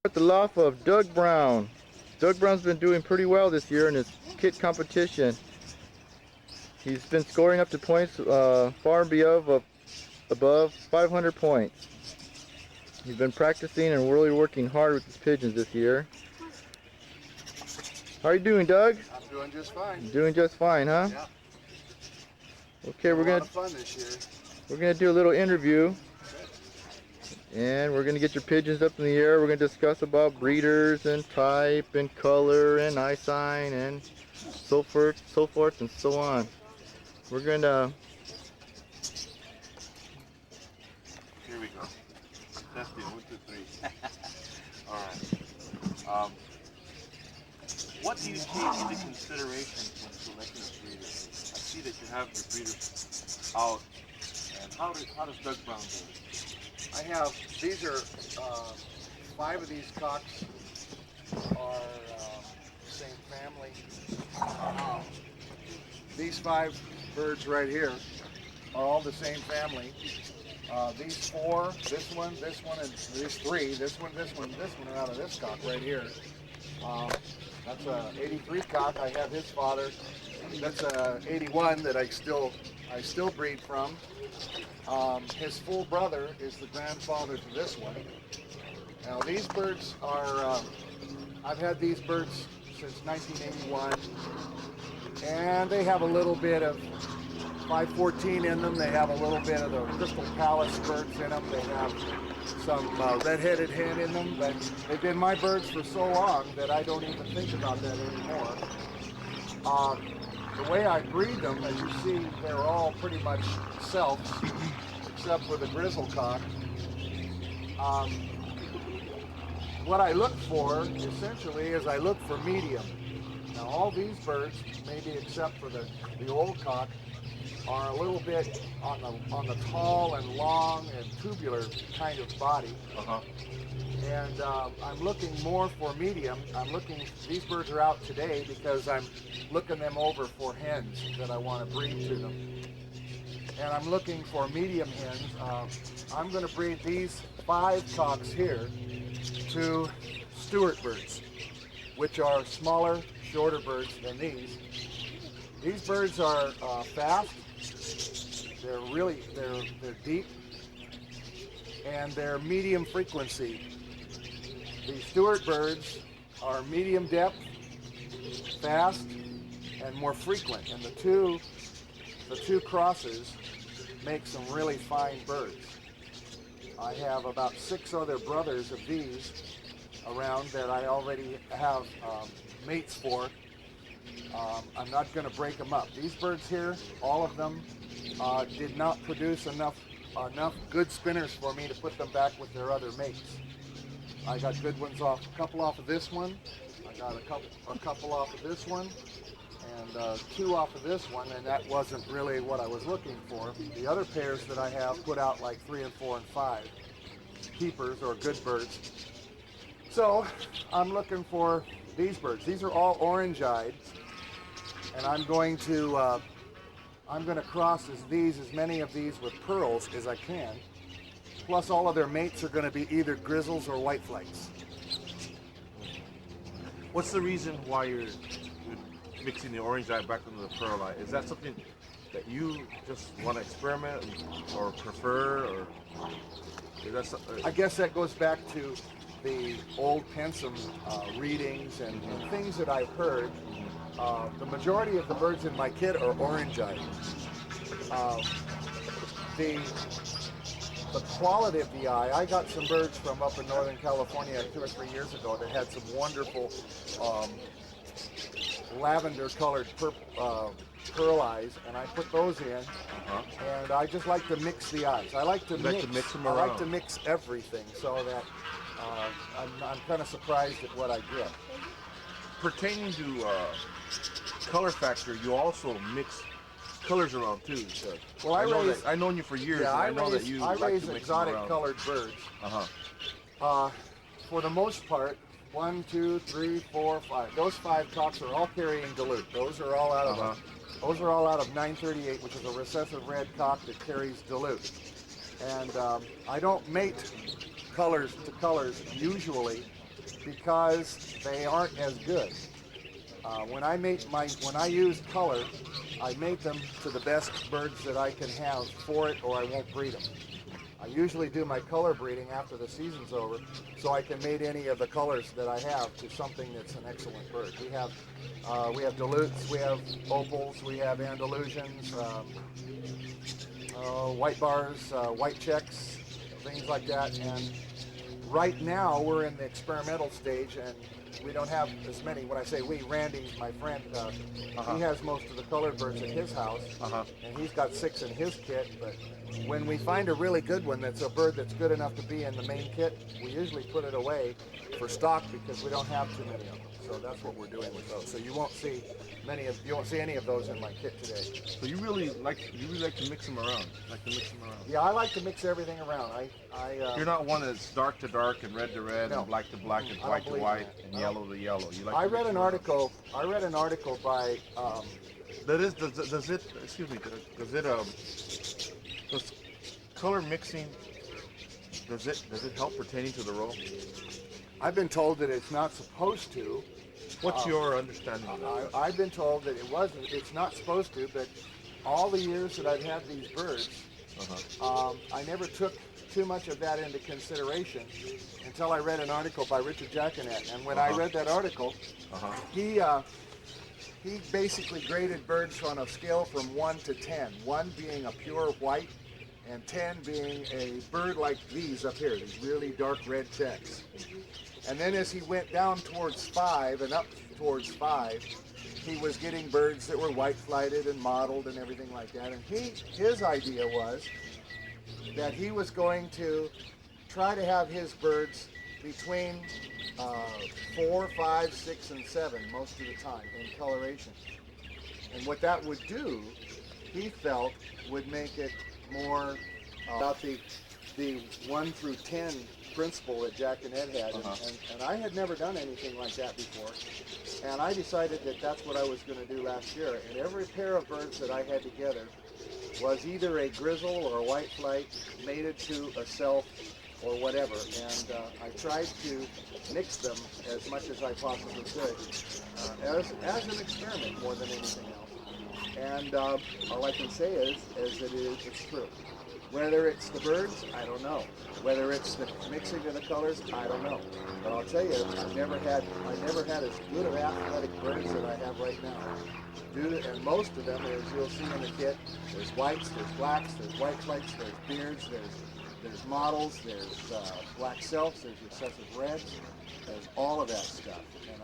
At the loft of Doug Brown. Doug Brown's been doing pretty well this year in his kit competition. He's been scoring up to points far and above 500 points. He's been practicing and really working hard with his pigeons this year. How are you doing, Doug? I'm doing just fine. Doing just fine, huh? Yeah. Okay, we're gonna have a lot of fun this year. We're gonna do a little interview. And we're going to get your pigeons up in the air. We're going to discuss about breeders and type and color and eye sign and so forth and so on. We're going to... Here we go. Testing, 1, 2, 3. All right. What do you take into consideration when selecting a breeder? I see that you have your breeder out. And how does Doug Brown do it? I have, these are, 5 of these cocks are same family. These 5 birds right here are all the same family. These 4, this one, and these 3, this one, are out of this cock right here. That's a 83 cock. I have his father. That's a 81 that I still breed from. His full brother is the grandfather to this one. Now these birds are, I've had these birds since 1981, and they have a little bit of 514 in them. They have a little bit of the Crystal Palace birds in them. They have some red-headed hen in them, but they've been my birds for so long that I don't even think about that anymore. The way I breed them, as you see, they're all pretty much selfs, except for the grizzle cock. What I look for, essentially, is I look for medium. Now all these birds, maybe except for the old cock, are a little bit on the tall and long and tubular kind of body. And I'm looking more for medium. These birds are out today because I'm looking them over for hens that I want to breed to them. And I'm looking for medium hens. I'm going to breed these 5 cocks here to Stewart birds, which are smaller, shorter birds than these. These birds are fast. They're deep, and they're medium frequency. The Stewart birds are medium depth, fast, and more frequent. And the two crosses make some really fine birds. I have about 6 other brothers of these around that I already have mates for. I'm not going to break them up. These birds here, all of them, did not produce enough good spinners for me to put them back with their other mates. I got good ones a couple off of this one. I got a couple off of this one, and 2 off of this one, and that wasn't really what I was looking for. The other pairs that I have put out like 3 and 4 and 5 keepers or good birds. So I'm looking for these birds. These are all orange-eyed, and I'm going to cross as many of these with pearls as I can. Plus all of their mates are going to be either grizzles or white flights. What's the reason why you're mixing the orange eye back into the pearl eye? Is that something that you just want to experiment or prefer, or is that I guess that goes back to the old Pensum readings and things that I've heard. The majority of the birds in my kit are orange-eyed. The quality of the eye, I got some birds from up in Northern California 2 or 3 years ago that had some wonderful lavender-colored pearl eyes, and I put those in, and I just like to mix the eyes. I like to mix them around. I like to mix everything so that I'm kind of surprised at what I get. Pertaining to color factor, you also mix colors around too. So well, I've known you for years. Yeah, and I raise exotic colored birds. For the most part, 1, 2, 3, 4, 5. Those 5 cocks are all carrying dilute. Those are all out of those are all out of 938, which is a recessive red cock that carries dilute. And I don't mate colors to colors usually. because they aren't as good. When I use color, I mate them to the best birds that I can have for it, or I won't breed them. I usually do my color breeding after the season's over, so I can mate any of the colors that I have to something that's an excellent bird. We have Duluths, we have Opals, we have Andalusians, white bars, white checks, things like that. And right now we're in the experimental stage, and we don't have as many. When I say we, Randy, my friend, he has most of the colored birds at his house, and he's got 6 in his kit. But when we find a really good one that's a bird that's good enough to be in the main kit, we usually put it away for stock because we don't have too many of them. So that's what we're doing with those. So you won't see any of those in my kit today. So you really like to mix them around. Yeah, I like to mix everything around. You're not one that's dark to dark and red to red No. and black to black and I white don't to believe white in that. and No. yellow to yellow. You like I to read mix an them around. article. I read an article by. Does color mixing, does it help pertaining to the role? I've been told that it's not supposed to. What's your understanding of that? I've been told that it's not supposed to, but all the years that I've had these birds, I never took too much of that into consideration until I read an article by Richard Jackanet. And when I read that article, he basically graded birds on a scale from 1 to 10, 1 being a pure white and 10 being a bird like these up here, these really dark red checks. And then as he went down towards 5 and up towards 5, he was getting birds that were white flighted and mottled and everything like that. And his idea was that he was going to try to have his birds between 4, 5, 6, and 7 most of the time in coloration. And what that would do, he felt, would make it more about the 1 through 10 principle that Jack and Ed had, and I had never done anything like that before, and I decided that that's what I was going to do last year. And every pair of birds that I had together was either a grizzle or a white flight mated to a self or whatever, and I tried to mix them as much as I possibly could as an experiment more than anything else. And all I can say is that it's true. Whether it's the birds, I don't know. Whether it's the mixing of the colors, I don't know. But I'll tell you, I never had as good of athletic birds that I have right now. And most of them, as you'll see in the kit, there's whites, there's blacks, there's white flights, there's beards, there's models, there's black selfs, there's recessive reds, there's all of that stuff. And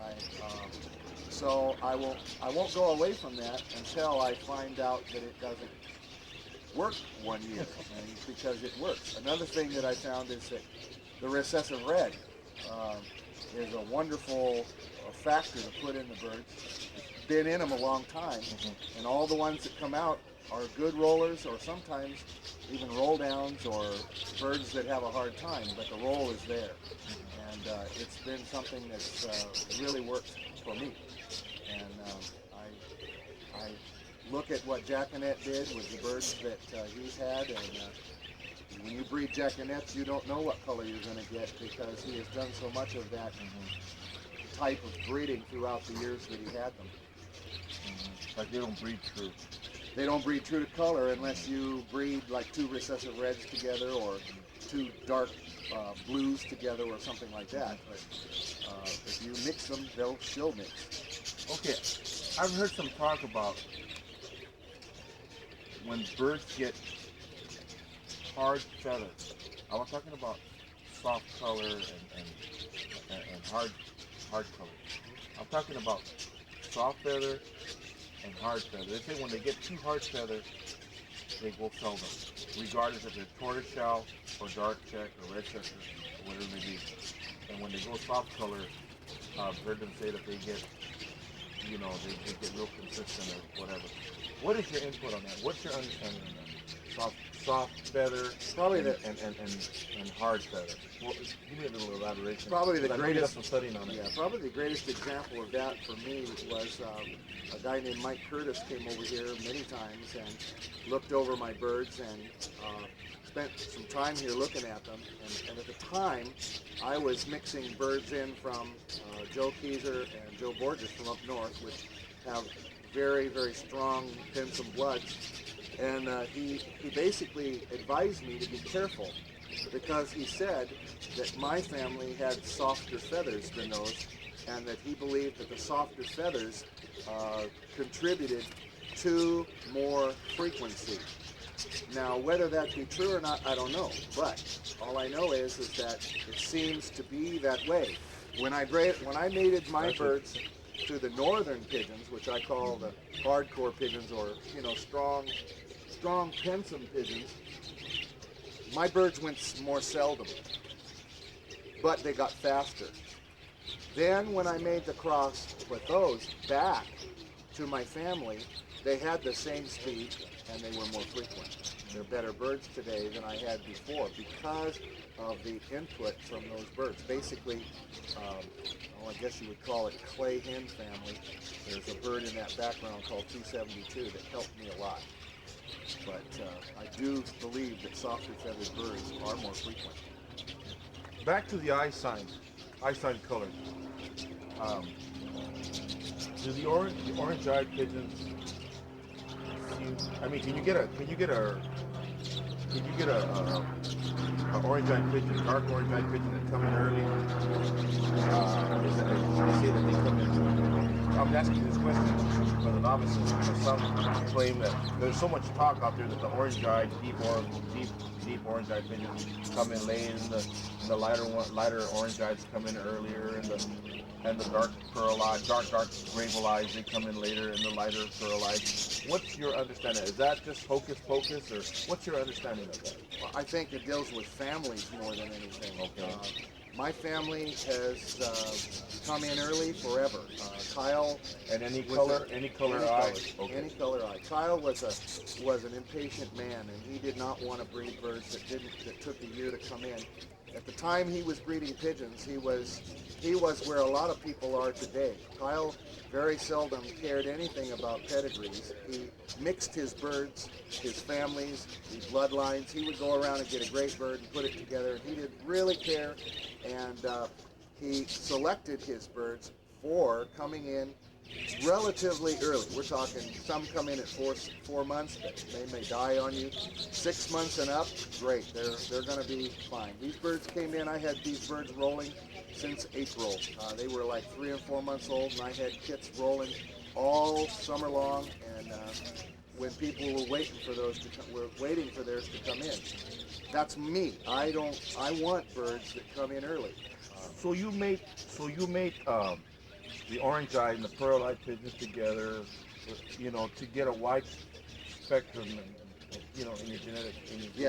so I won't go away from that until I find out that it doesn't work one year, and because it works. Another thing that I found is that the recessive red is a wonderful factor to put in the birds. It's been in them a long time, and all the ones that come out are good rollers, or sometimes even roll downs, or birds that have a hard time, but the roll is there. And it's been something that's really worked for me. And I look at what Jackanet did with the birds that he's had, and when you breed Jackanets, you don't know what color you're going to get because he has done so much of that type of breeding throughout the years that he had them. Like they don't breed true. They don't breed true to color unless you breed like 2 recessive reds together or 2 dark blues together or something like that. But if you mix them, they'll still mix. Okay, I've heard some talk about when birds get hard feathers. I was talking about soft color and hard color. I'm talking about soft feather and hard feather. They say when they get too hard feather, they will sell them, regardless if they're tortoiseshell or dark check or red checker or whatever it may be. And when they go soft color, I've heard them say that they get, they get real consistent or whatever. What is your input on that? What's your understanding on that? Soft feather, Probably and hard feather. Well, give me a little elaboration. Probably the greatest. Some studying on it. Yeah, probably the greatest example of that for me was a guy named Mike Curtis came over here many times and looked over my birds, and spent some time here looking at them, and at the time, I was mixing birds in from Joe Keyser and Joe Borges from up north, which have very, very strong Pensum bloods. And he basically advised me to be careful because he said that my family had softer feathers than those, and that he believed that the softer feathers contributed to more frequency. Now, whether that be true or not, I don't know. But all I know is that it seems to be that way. When I mated my birds to the northern pigeons, which I call the hardcore pigeons, or strong Pensum pigeons, my birds went more seldom, but they got faster. Then when I made the cross with those back to my family, they had the same speed and they were more frequent. They're better birds today than I had before because of the input from those birds. Basically, I guess you would call it clay hen family. There's a bird in that background called 272 that helped me a lot. But I do believe that softer feathered birds are more frequent. Back to the eye sign color. Do the orange-eyed pigeons seem? I mean, can you get a orange-eyed pigeon, dark orange-eyed pigeon that come in early? They say that they come in. I'm asking this question for the novices because some claim that there's so much talk out there that the orange-eyed, deep orange-eyed pigeons come in late, and the lighter orange-eyes come in earlier, and the dark pearl-eyed, dark gravel-eyes, they come in later, and the lighter pearl-eyed. What's your understanding? Is that just hocus pocus, or what's your understanding of that? Well, I think it deals with families more than anything. Okay. My family has come in early forever. Kyle And any color eye? Okay. Any color eye. Kyle was an impatient man, and he did not want to breed birds that took a year to come in. At the time he was breeding pigeons, he was where a lot of people are today. Kyle very seldom cared anything about pedigrees. He mixed his birds, his families, his bloodlines. He would go around and get a great bird and put it together, and he didn't really care. And he selected his birds for coming in relatively early. We're talking some come in at 4 months, but they may die on you. 6 months and up, great. They're going to be fine. These birds came in. I had these birds rolling since April. They were like 3 and 4 months old, and I had kits rolling all summer long. And when people were waiting for theirs to come in, that's me. I want birds that come in early. So you make the orange-eyed and the pearl-eyed pigeons together, to get a wide spectrum, in your genetic.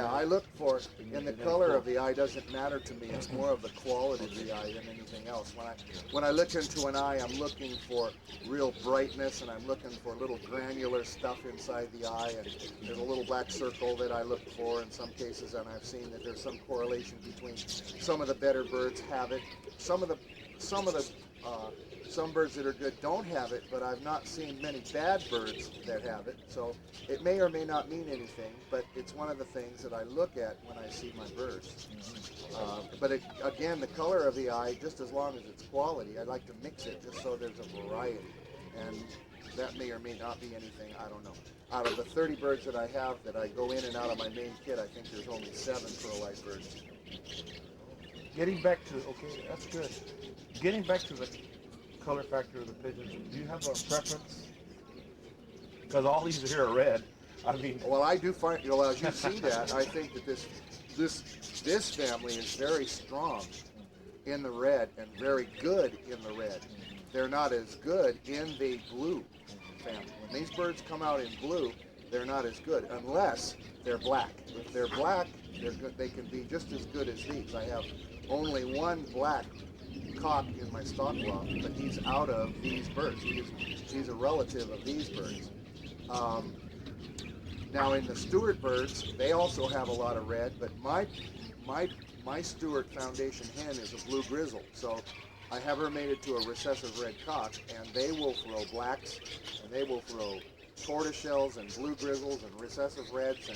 I look for, and the color of the eye doesn't matter to me. It's more of the quality of the eye than anything else. When I look into an eye, I'm looking for real brightness, and I'm looking for little granular stuff inside the eye. And there's a little black circle that I look for in some cases, and I've seen that there's some correlation between some of the better birds have it. Some birds that are good don't have it, but I've not seen many bad birds that have it. So it may or may not mean anything, but it's one of the things that I look at when I see my birds. Again, the color of the eye, just as long as it's quality, I'd like to mix it just so there's a variety. And that may or may not be anything, I don't know. Out of the 30 birds that I have that I go in and out of my main kit, I think there's only 7 pearl-eyed birds. Getting back to, okay, that's good. Getting back to the color factor of the pigeons, do you have a preference? Because all these here are red. I mean, well, I do find, as you see that, I think that this family is very strong in the red and very good in the red. They're not as good in the blue family. When these birds come out in blue, they're not as good unless they're black. If they're black, they're good. They can be just as good as these. I have only one black cock in my stock loft, but he's out of these birds. He's a relative of these birds. Now in the Stewart birds, they also have a lot of red, but my Stewart Foundation hen is a blue grizzle, so I have her mated to a recessive red cock, and they will throw blacks, and they will throw tortoiseshells and blue grizzles and recessive reds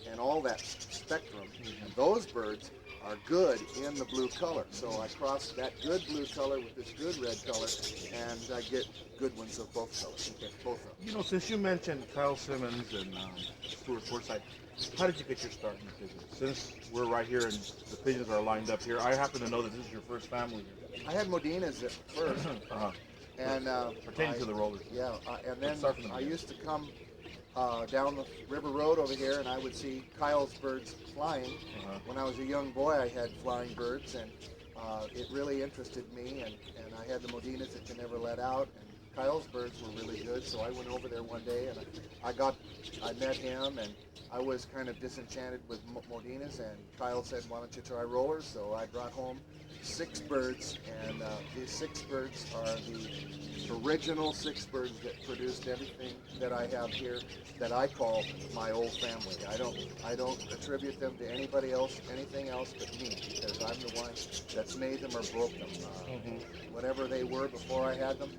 and all that spectrum. And those birds are good in the blue color. So I cross that good blue color with this good red color, and I get good ones of both colors. Both of them. You know, since you mentioned Kyle Simmons and Stuart Forsythe, how did you get your start in the pigeons? Since we're right here and the pigeons are lined up here, I happen to know that this is your first family here. I had Modinas at first, and pertaining to the rollers. Yeah, and then Start from the I beginning. used to come down the river road over here, and I would see Kyle's birds flying. When I was a young boy, I had flying birds, and it really interested me, and I had the Modinas that you never let out, and Kyle's birds were really good, so I went over there one day, and I met him, and I was kind of disenchanted with Modinas, and Kyle said, why don't you try rollers? So I brought home 6 birds, and these 6 birds are the original 6 birds that produced everything that I have here that I call my old family. I don't attribute them to anybody else, anything else but me, because I'm the one that's made them or broke them. Whatever they were before I had them,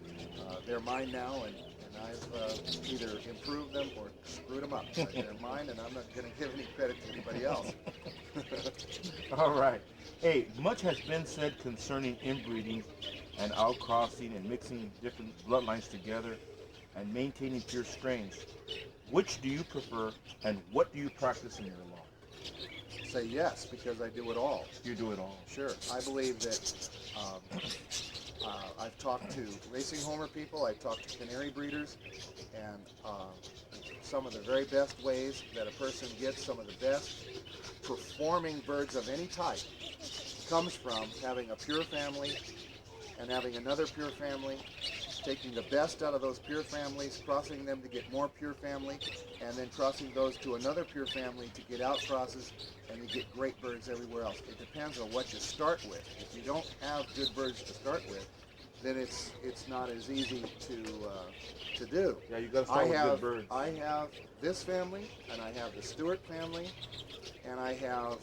they're mine now, and I've either improved them or screwed them up. But they're mine, and I'm not going to give any credit to anybody else. All right. Hey, much has been said concerning inbreeding and outcrossing and mixing different bloodlines together and maintaining pure strains. Which do you prefer, and what do you practice in your law? Say yes, because I do it all. You do it all. Sure. I believe that I've talked to racing homer people, I've talked to canary breeders, and some of the very best ways that a person gets some of the best performing birds of any type comes from having a pure family and having another pure family, taking the best out of those pure families, crossing them to get more pure family, and then crossing those to another pure family to get out crosses, and you get great birds everywhere else. It depends on what you start with. If you don't have good birds to start with, then it's not as easy to do. Yeah, you got to start with good birds. I have this family, and I have the Stewart family, and I have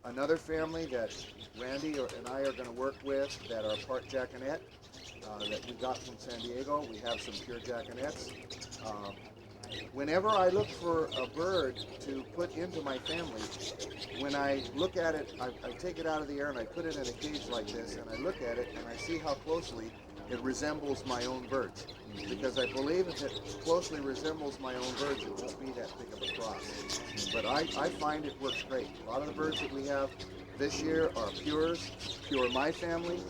another family that Randy and I are going to work with that are part Jackanet that we got from San Diego. We have some pure Jackanets. Whenever I look for a bird to put into my family, when I look at it, I take it out of the air and I put it in a cage like this, and I look at it and I see how closely it resembles my own birds. Because I believe if it closely resembles my own birds, it won't be that big of a cross. But I find it works great. A lot of the birds that we have this year are pures, pure my family,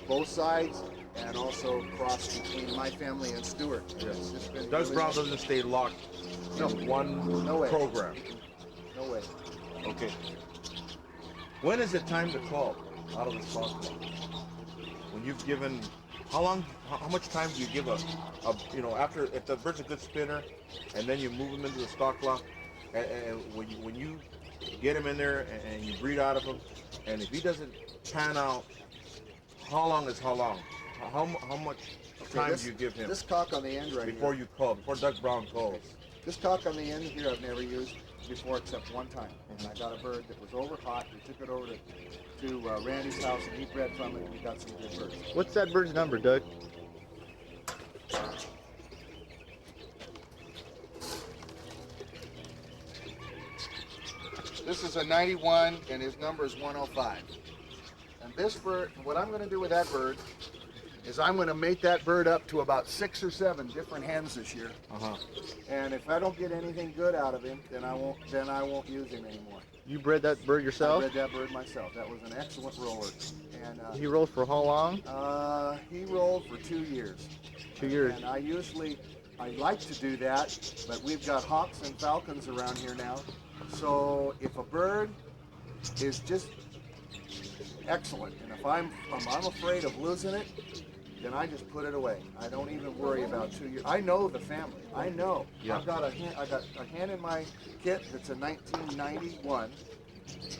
both sides, and also cross between my family and Stewart. Yes. Doug Doug Brown doesn't stay locked in one No way. program. No way. Okay. When is it time to call out of the stock clock? When you've given, how much time do you give after, if the bird's a good spinner, and then you move him into the stock clock, and when you get him in there and you breed out of him, and if he doesn't pan out, how long is how long? How much time do you give him This cock on the end right before here. you call, before Doug Brown calls? This cock on the end here I've never used before except one time. And I got a bird that was over hot. We took it over to Randy's house and he bred from it, and we got some good birds. What's that bird's number, Doug? This is a 91 and his number is 105. And this bird, what I'm going to do with that bird is I'm going to mate that bird up to about 6 or 7 different hens this year. And if I don't get anything good out of him, then I won't use him anymore. You bred that bird I yourself? bred that bird myself. That was an excellent roller. And He rolled for how long? he rolled for 2 years. 2 years. And I like to do that, but we've got hawks and falcons around here now. So if a bird is just excellent, and if I'm afraid of losing it, then I just put it away. I don't even worry about 2 years. I know the family. I know. Yeah. I got a hen in my kit that's a 1991.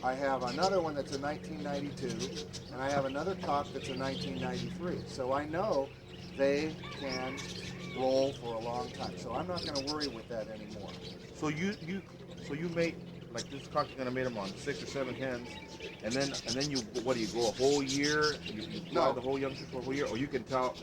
I have another one that's a 1992, and I have another cock that's a 1993. So I know they can roll for a long time. So I'm not going to worry with that anymore. So you mate like this cock you're gonna mate them on 6 or 7 hens, and then you what do you go a whole year? You fly No. the whole youngster for a whole year, or you can tell.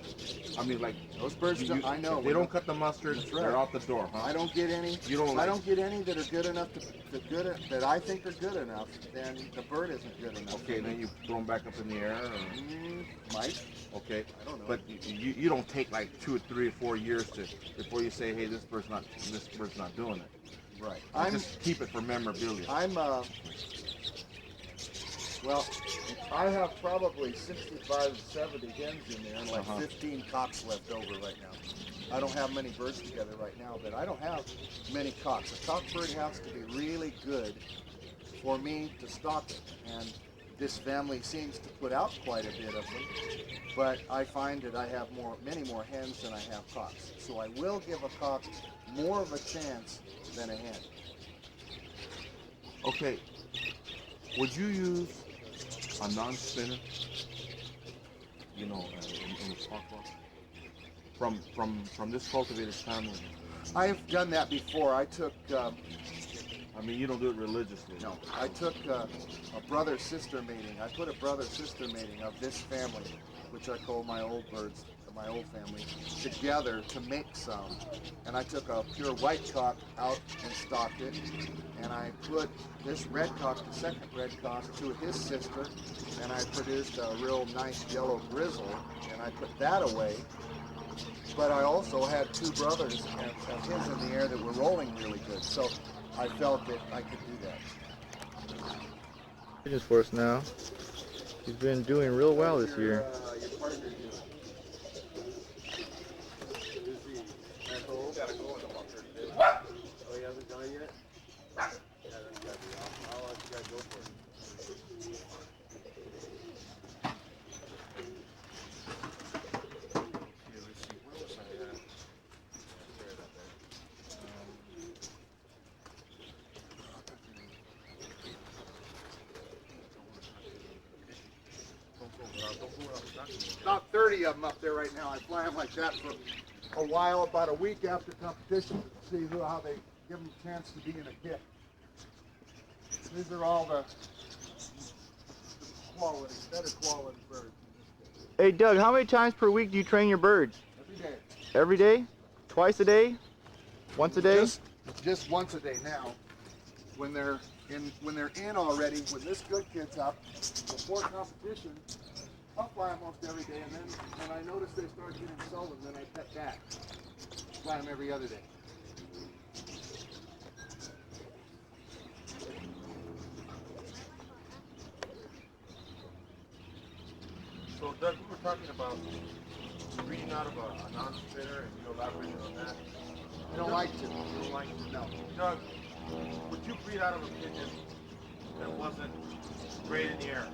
I mean, like Those birds, I know. if they don't cut the mustard, That's right. they're out the door, huh? I don't get any. You don't I like- don't get any that are good enough that I think are good enough. Then the bird isn't good enough. Okay, then you throw them back up in the air. Might. Okay, I don't know. but you don't take like 2 or 3 or 4 years before you say, hey, this bird's not doing it. Right. Just keep it for memorabilia. Well, I have probably 65, 70 hens in there and like 15 cocks left over right now. I don't have many birds together right now, but I don't have many cocks. A cock bird has to be really good for me to stock it. And this family seems to put out quite a bit of them, but I find that I have many more hens than I have cocks. So I will give a cock more of a chance than a hen. Okay, would you use a non-spinner, you know, in the stock box from this cultivator's family? I've done that before. I took, I mean, you don't do it religiously. no, I took a brother-sister mating. I put a brother-sister mating of this family, which I call my old birds, my old family, together to make some. And I took a pure white cock out and stocked it. And I put this red cock, the second red cock, to his sister. And I produced a real nice yellow grizzle. And I put that away. But I also had 2 brothers of his in the air that were rolling really good. So I felt that I could do that. Pigeons for us now. He's been doing real well this year. Your partner doing? Gotta go in about 30 days. Oh, he hasn't gone yet? Yeah, that's gotta be awesome. I'll let you guys go for it. Here, let's see. Where was I at? Right up there. Don't go without stocking. About 30 of them up there right now. I fly them like that for a while, about a week after competition, to see how they give them a chance to be in a kit. These are all the quality, better quality birds. Hey Doug, how many times per week do you train your birds? Every day. Every day? Twice a day? Once a day? Just once a day now. When they're in already, when this good kid's up, before competition, I'll fly them almost every day, and then when I notice they start getting sullen, then I cut back. Fly them every other day. So Doug, we were talking about breeding out of a non-spinner, and you elaborated on that. I don't like to. You don't like to? No. Doug, would you breed out of a pigeon that wasn't great in the air?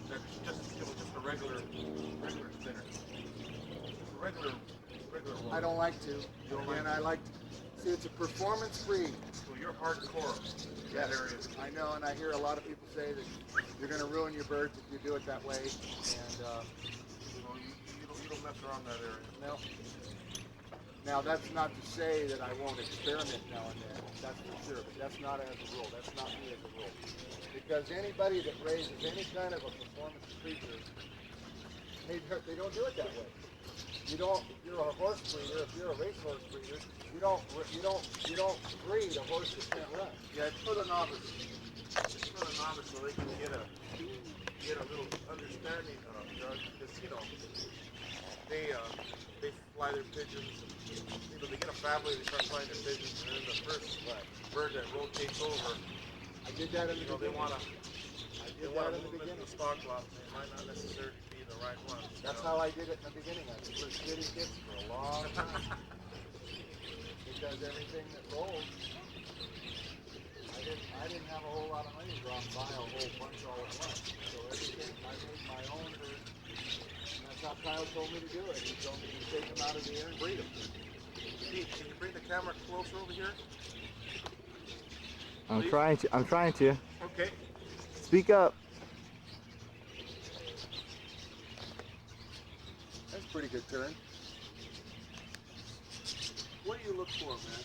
That's just a regular spinner. Just a regular one. I don't like to. You don't like And to? I like to. See, it's a performance breed. So you're hardcore in that area. I know, and I hear a lot of people say that you're going to ruin your birds if you do it that way. And You don't mess around that area. no. Now, that's not to say that I won't experiment now and then. That's for sure. But that's not as a rule. That's not me as a rule. Because anybody that raises any kind of a performance creature, they don't do it that way. You don't. If you're a horse breeder, if you're a racehorse breeder, you don't breed a horse that can't run. Yeah, it's for the novice. It's for the novice so they can get a little understanding of drugs. Because they fly their pigeons. They get a family, they start flying their pigeons, and then the first bird that rotates over, I did that in the they beginning. want to I they did want that to in the move into beginning. the stock lot. It might not necessarily be the right one. That's how I did it in the beginning. I was shitty kids for a long time. Because everything that rolled, I didn't have a whole lot of money to go out and buy a whole bunch all at once. So everything, I made my own bird. And that's how Kyle told me to do it. He told me to take them out of the air and breed them. Pete, can you bring the camera closer over here? I'm trying to. Okay. Speak up. That's a pretty good turn. What do you look for, man?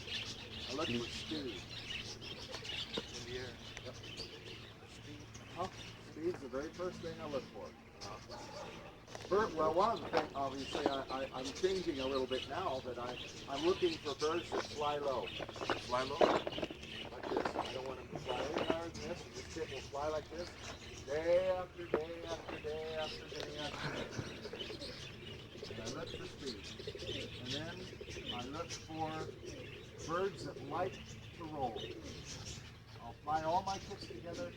I look for stew. In the air. Yep. Speed's the very first thing I look for. Well, one of the things, obviously, I'm changing a little bit now that I'm looking for birds that fly low. Fly low? Like this. I don't want them to fly any higher than this. This kit will fly like this day after day after day after day after day. And I look for speed. And then I look for birds that like to roll. I'll fly all my kits together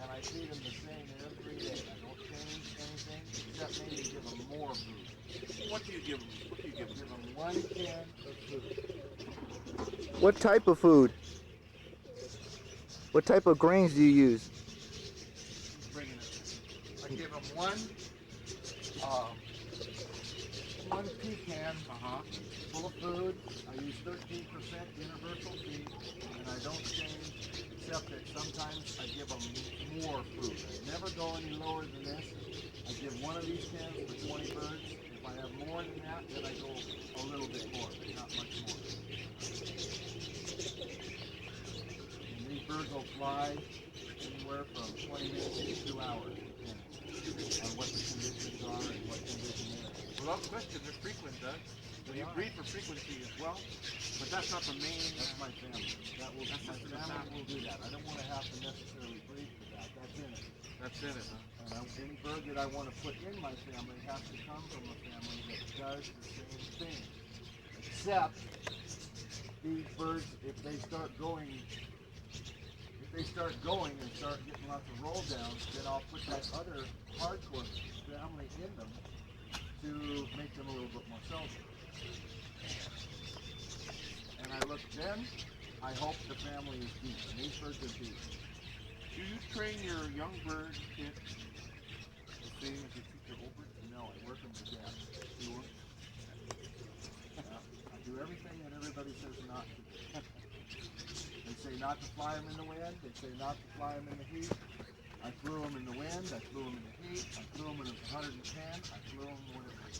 and I feed them the same every day. I don't change anything except maybe give them more food. What do you give them? What do you give Give them? them 1 can of food. What type of food? What type of grains do you use? He's bringing it. I give them one pecan full of food. I use 13% universal feed, and I don't change except that sometimes I give them more food. I never go any lower than this. I give one of these cans for 20 birds. If I have more than that, then I go a little bit more, but not much more. And these birds will fly anywhere from 20 minutes to 2 hours, depending on what the conditions are and what condition they're in. Without question, they're frequent, Doug. So you breed for frequency as well, but that's not the main. That's my family. My family will do that. I don't want to have to necessarily breed for that. That's in it. That's in it, huh? And any bird that I want to put in my family has to come from a family that does the same thing. Except these birds, if they start going and start getting lots of roll downs, then I'll put that other hardcore family in them to make them a little bit more social. And I hope the family is deep. And these birds are deep. Do you train your young bird kit the same as you teach your old bird? No, I work them to death. I do everything that everybody says not to do. They say not to fly them in the wind. They say not to fly them in the heat. I flew them in the wind. I flew them in the heat. I flew them when it was 110. I flew them when it was.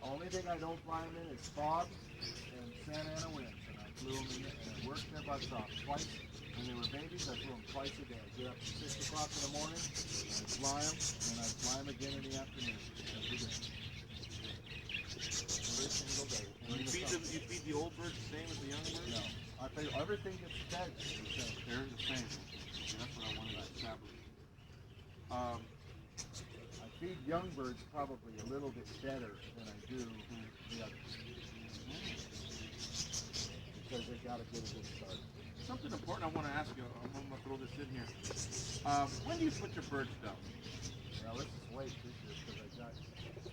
The only thing I don't fly them in is fog and Santa Ana winds. And I flew them in and I worked their butts off twice. When they were babies, I flew them twice a day. I'd get up at 6 o'clock in the morning, I'd fly them, and I'd fly them again in the afternoon. Every day. Every single day. You feed the old birds the same as the young birds? No. I think everything gets fed the same. They're the same. Okay, that's what I wanted to establish. I feed young birds probably a little bit better than I do the others. Because they got to get a good start. Something important I want to ask you. I'm going to throw this in here. When do you put your birds down? Now let's just wait this year because I got.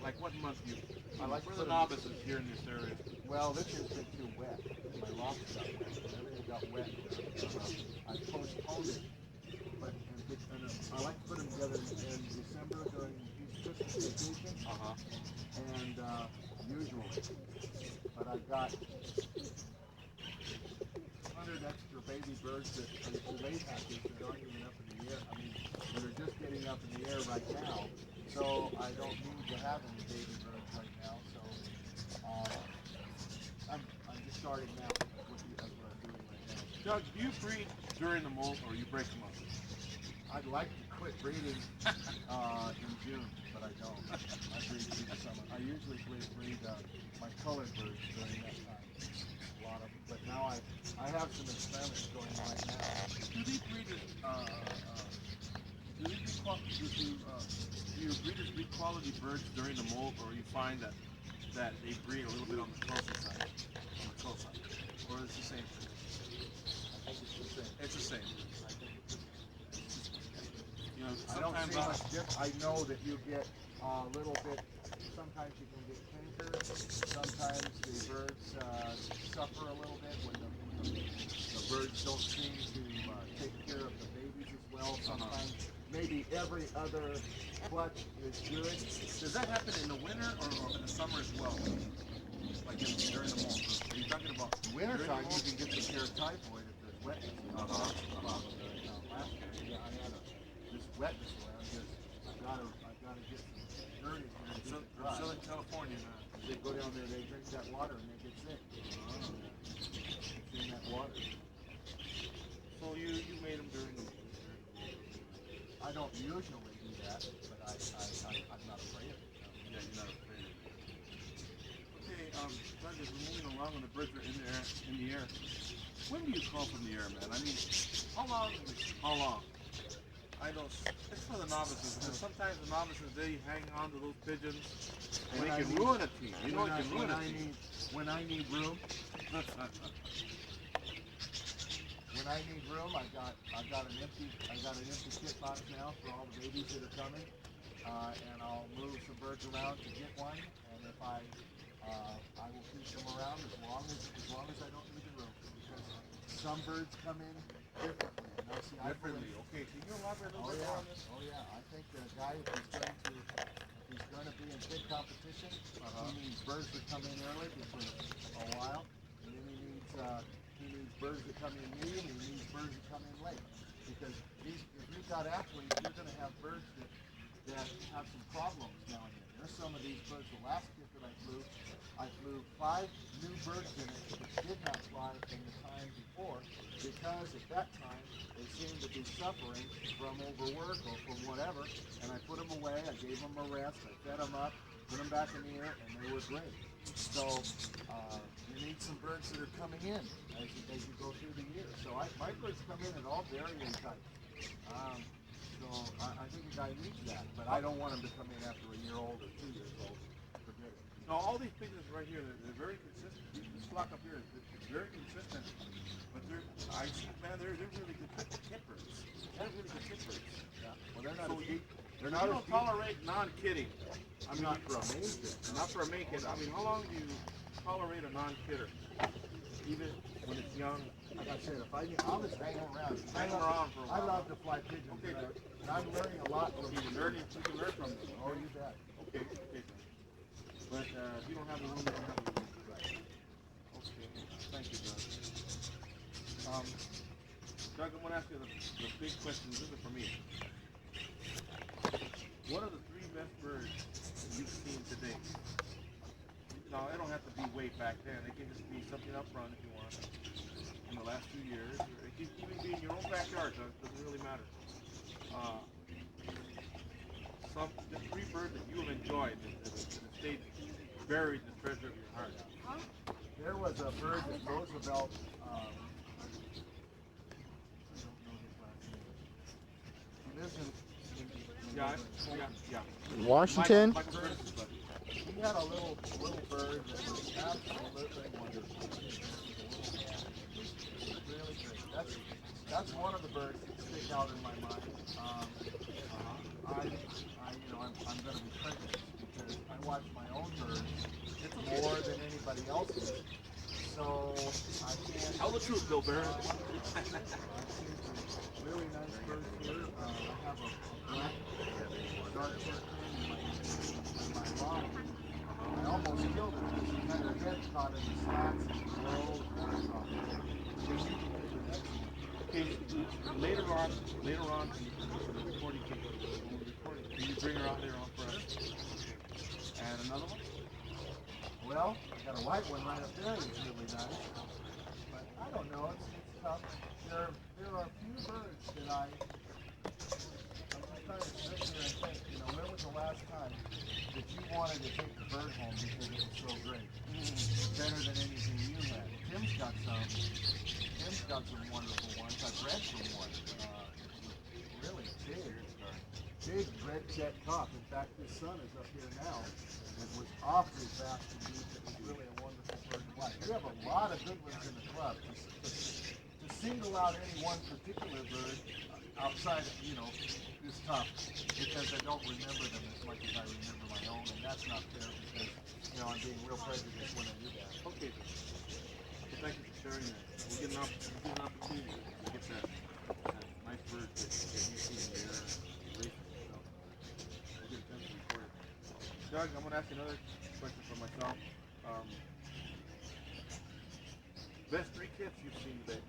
Like what month do you? I like for to the put 'em- novices here in this area. Well, this year's been too wet. My loft got wet. Everything got wet. I postponed it. But I like to put them together in December during Christmas vacation. And usually. But I've got 100 extra baby birds that are lay hatches that aren't even up in the air. I mean, that are just getting up in the air right now. So I don't need to have any baby birds right now. So I'm just starting now. That's what I'm doing right now. Doug, do you breed during the molt or you break them up? I'd like to quit breeding in June, but I don't. I breed through the summer. I usually breed my colored birds during that time. A lot of them. But now I have some experiments going right now. Do these breeders, do your breeders breed quality birds during the molt, or you find that they breed a little bit on the closer side? Or is it the same thing? I think it's the same. It's the same. I think it's the same. You know, I don't sometimes see much difference. I know that you get a little bit, sometimes you can get kinkers, sometimes the birds suffer a little bit when the birds don't seem to take care of the babies as well. Sometimes maybe every other clutch is good. Does that happen in the winter or in the summer as well? Like during the molt? Are you talking about Winter time you can get some typhoid if there's wetness. Last year, I had this wetness around here. I gotta get some journeys when they get dry. Southern California now. They go down there, they drink that water and they get sick. In that water. So So you made them during the I don't usually do that, but I'm not afraid of it. yeah, you're not afraid of it. Okay, Doug, as we're moving along and the birds are in the air, when do you call from the air, man? I mean, how long? How long? I know it's for the novices because sometimes the novices they hang on to those pigeons and they can ruin a team. You know, it can ruin a team. When I need room, when I need room, I got an empty kit box now for all the babies that are coming, and I'll move some birds around to get one, and if I will keep them around as long as I don't need the room, because some birds come in differently. You know, see, Differently. Okay, can you elaborate a little bit more on this? Oh yeah, I think the guy if he's going to be in big competition, he needs birds that come in early for a while, and then he needs birds that come in medium, and he needs birds that come in late. Because if you've got athletes, you're going to have birds that have some problems now and then. There's some of these birds. The last kit that I flew 5 new birds in it that did not fly in the time before, because at that time they seemed to be suffering from overwork or from whatever, and I put them away, I gave them a rest, I fed them up, put them back in the air, and they were great. So you need some birds that are coming in as you go through the year. So my birds come in at all varying types. So I think a guy needs that, but I don't want him to come in after a year old or 2 years old. Forget it. Now all these pigeons right here, they're very consistent. This flock up here is very consistent, but they're really good kippers. They're really good kippers. Yeah. Well, they're not. So They're not. You don't tolerate non-kidding. I mean, not for a main kid. Not for a main kid. I mean, how long do you tolerate a non-kidder? Even when it's young. Like I said, I'll just hang around. Hang around for a while. I love to fly pigeons, Okay, and I'm learning a lot from you them. can learn from them. Oh, you bet. Okay. But if you don't have the room, you don't have the room. Right. Okay. Thank you, Doug. Doug, I'm going to ask you the big question. This is for me. What are the 3 best birds you've seen today? Now, it don't have to be way back then. It can just be something up front if you want. In the last few years, or it can even be in your own backyard. Doug. Doesn't really matter. The 3 birds that you have enjoyed that stayed buried in the treasure of your heart. There was a bird that Roosevelt. I don't know his last name. He lives in Yeah. Washington? Michael Curtis' buddy. He had a little bird that was absolutely wonderful. Really great. That's one of the birds that stick out in my mind. I'm going to be prejudiced because I watch my own birds more than anybody else's. So I can't. Tell the truth, Bill Barrett. I've seen some really nice birds here. I have a black dark chicken in my lawn. I almost killed her because she had her head caught in the slats and she rolled and that's all. Okay, later on in the recording, can you bring her out there on for us? And another one? Well, I got a white one right up there that's really nice. But I don't know, it's tough. There are a few birds that I'm just trying to sit here and think, when was the last time that you wanted to take the bird home because it was so great? Better than anything you had. Tim's got some wonderful ones. I've read from one. Really big red jet cock. In fact, his son is up here now. It was awfully fast and deep. It was really a wonderful bird to watch. We have a lot of good ones in the club. To single out any one particular bird outside of, is tough because I don't remember them as much as I remember my own, and that's not fair because, I'm being real prejudiced when I do that. Okay. Well, thank you for sharing that. We'll get an opportunity to get that nice bird that you see in the air and race yourself. We'll get a chance to record it. Doug, I'm going to ask you another question for myself. Best 3 kits you've seen today?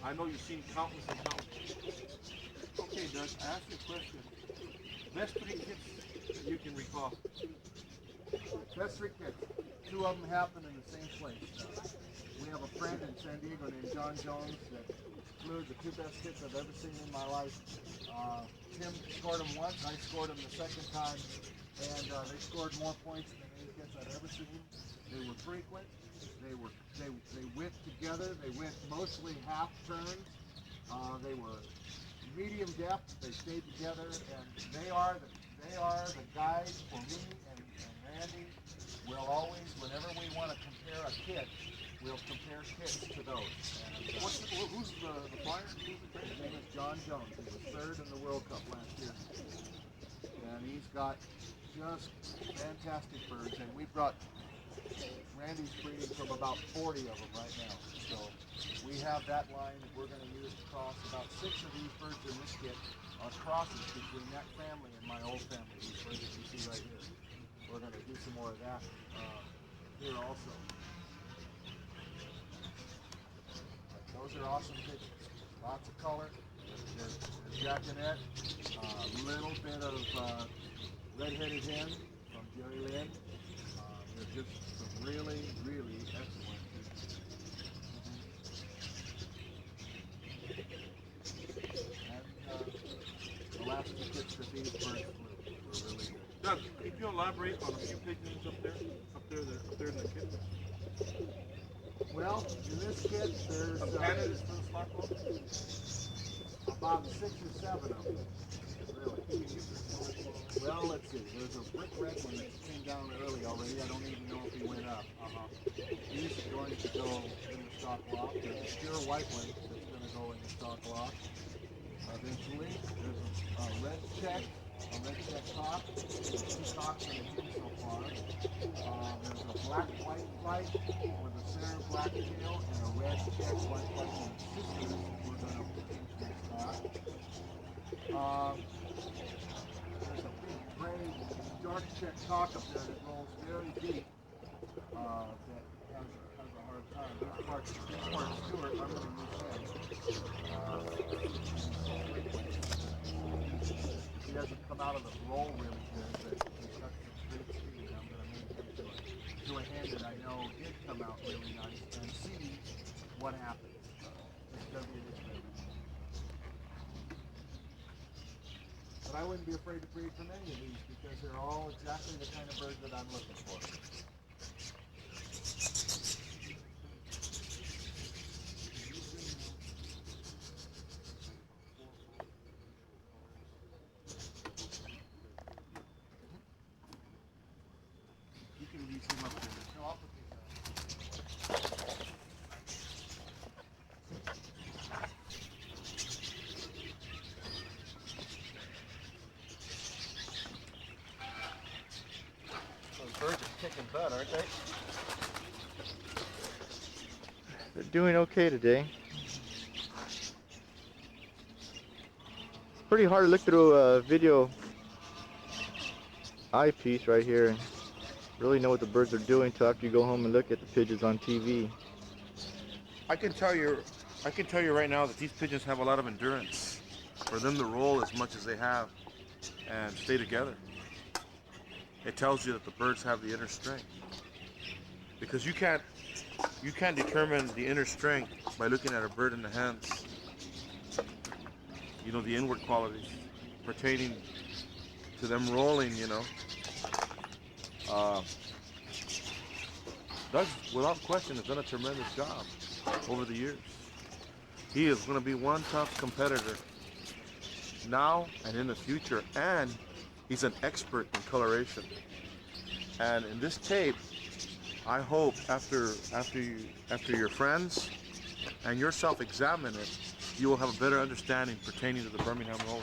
I know you've seen countless and countless. Okay, Doug, I asked you a question. Best 3 kits that you can recall? Best 3 kits. 2 of them happened in the same place. When have a friend in San Diego named John Jones that flew the two best hits I've ever seen in my life. Tim scored them once, I scored them the second time, and they scored more points than any hits I've ever seen. They were frequent. They went together. They went mostly half turns. They were medium depth. They stayed together, and they are the guys for me and Randy. We'll always, whenever we want to compare a kit, we'll compare kits to those. And, Who's the flyer? Who's the trainer? his name is John Jones. He was third in the World Cup last year, and he's got just fantastic birds. And we've got Randy's breeding from about 40 of them right now. So we have that line that we're going to use to cross. About 6 of these birds in this kit are crosses between that family and my old family. These birds that you see right here. We're going to do some more of that here also. Those are awesome pigeons. Lots of color. There's jackanet. A little bit of red-headed hen from Jerry Lynn. They're just some really, really excellent pigeons. And the last two kits that these birds flew were really good. Doug, could you elaborate on a few pigeons up there in the kit? Well, in this kit, there's Some candidates for the slot club? about 6 or 7 of them, really. Well, let's see. There's a brick red one that came down early already. I don't even know if he went up. He's going to go in the stock loft. There's a pure white one that's going to go in the stock loft. Eventually, there's a red check top. There's 2 cocks in the hen so far. There's a black white flight with a center black tail and a red check white flight with sisters that we're going to put into the stock. There's a big gray dark check cock up there that rolls very deep that has a hard time. This part Stuart, I'm going to use he doesn't come out of the roll really good, but he's got some great speed. I'm going to move him to a hand that I know did come out really nice and see what happens. It's going to be this baby. But I wouldn't be afraid to breed from any of these because they're all exactly the kind of bird that I'm looking for. You can leave him up there. No, I'll put these Those birds are kicking butt, aren't they? They're doing okay today. It's pretty hard to look through a video eyepiece right here and really know what the birds are doing till after you go home and look at the pigeons on TV. I can tell you right now that these pigeons have a lot of endurance for them to roll as much as they have and stay together. It tells you that the birds have the inner strength, because you can't determine the inner strength by looking at a bird in the hands. You know, the inward qualities pertaining to them rolling, you know. Doug, without question, has done a tremendous job over the years. He is going to be one tough competitor now and in the future, and he's an expert in coloration. And in this tape, I hope after your friends and yourself examine it, you will have a better understanding pertaining to the Birmingham roller.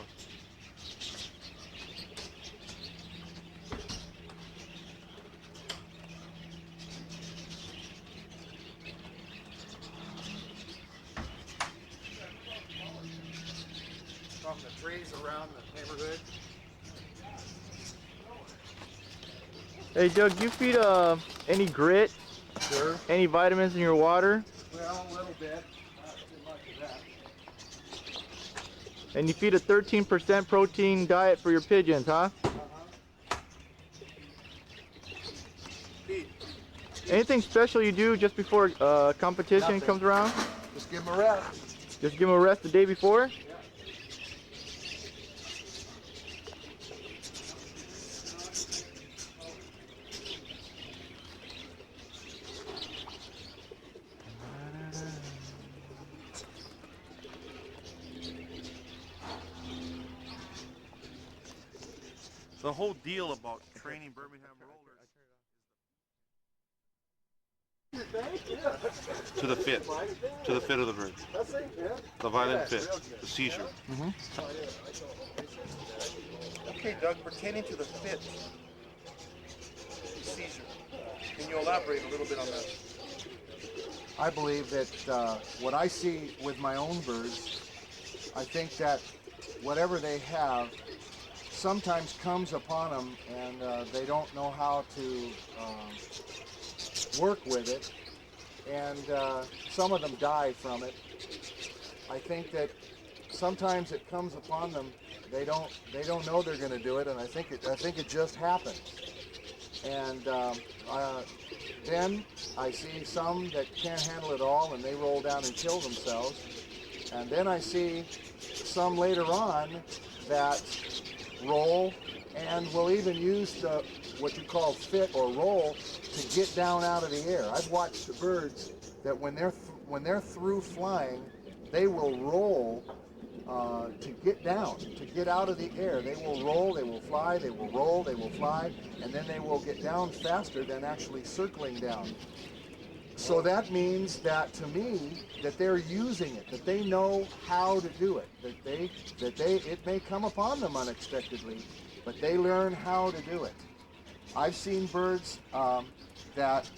from the trees around the neighborhood. Hey Doug, do you feed any grit? Sure. Any vitamins in your water? Well, a little bit. Not too much of that. And you feed a 13% protein diet for your pigeons, huh? Pete, Anything special you do just before competition Nothing. comes around? Just give them a rest. Just give them a rest the day before? The whole deal about training Birmingham rollers to the fit of the bird, the violent fit, the seizure. Okay, Doug, pertaining to the fit, the seizure, can you elaborate a little bit on that? I believe that what I see with my own birds, I think that whatever they have sometimes comes upon them and they don't know how to work with it, and some of them die from it. I think that sometimes it comes upon them, they don't know they're going to do it, and I think it just happens. And then I see some that can't handle it all and they roll down and kill themselves. And then I see some later on that roll and will even use the what you call fit or roll to get down out of the air. I've watched the birds that when they're through flying, they will roll to get down, to get out of the air. They will roll, they will fly, they will roll, they will fly, and then they will get down faster than actually circling down. So that means that, to me, that they're using it, that they know how to do it, it may come upon them unexpectedly, but they learn how to do it. I've seen birds that